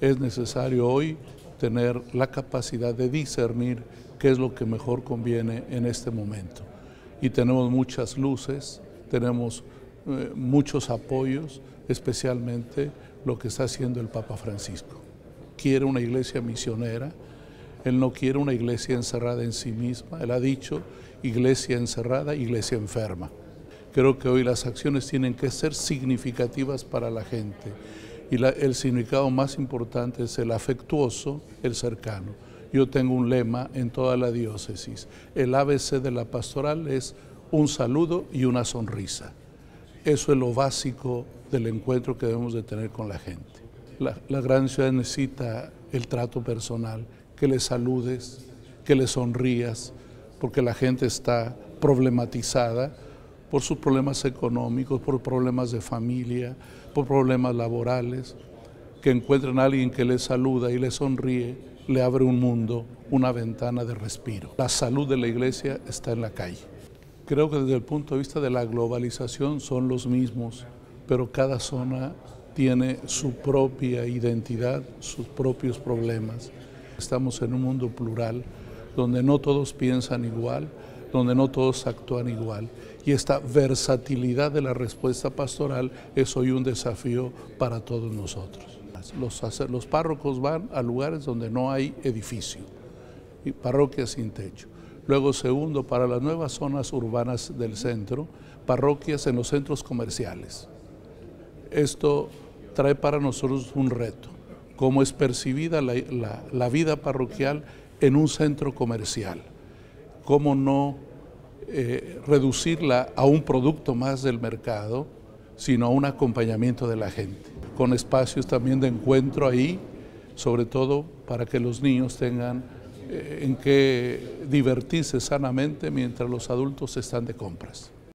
Es necesario hoy tener la capacidad de discernir qué es lo que mejor conviene en este momento. Y tenemos muchas luces, tenemos muchos apoyos, especialmente lo que está haciendo el Papa Francisco. Quiere una iglesia misionera, él no quiere una iglesia encerrada en sí misma, él ha dicho iglesia encerrada, iglesia enferma. Creo que hoy las acciones tienen que ser significativas para la gente y el significado más importante es el afectuoso, el cercano. Yo tengo un lema en toda la diócesis, el ABC de la pastoral es un saludo y una sonrisa. Eso es lo básico del encuentro que debemos de tener con la gente. La gran ciudad necesita el trato personal, que le saludes, que le sonrías, porque la gente está problematizada por sus problemas económicos, por problemas de familia, por problemas laborales, que encuentren a alguien que le saluda y le sonríe, le abre un mundo, una ventana de respiro. La salud de la iglesia está en la calle. Creo que desde el punto de vista de la globalización son los mismos, pero cada zona tiene su propia identidad, sus propios problemas. Estamos en un mundo plural, donde no todos piensan igual, donde no todos actúan igual. Y esta versatilidad de la respuesta pastoral es hoy un desafío para todos nosotros. Los párrocos van a lugares donde no hay edificio, y parroquias sin techo. Luego, segundo, para las nuevas zonas urbanas del centro, parroquias en los centros comerciales. Esto trae para nosotros un reto, cómo es percibida la vida parroquial en un centro comercial, cómo no reducirla a un producto más del mercado, sino a un acompañamiento de la gente, con espacios también de encuentro ahí, sobre todo para que los niños tengan en qué divertirse sanamente mientras los adultos están de compras.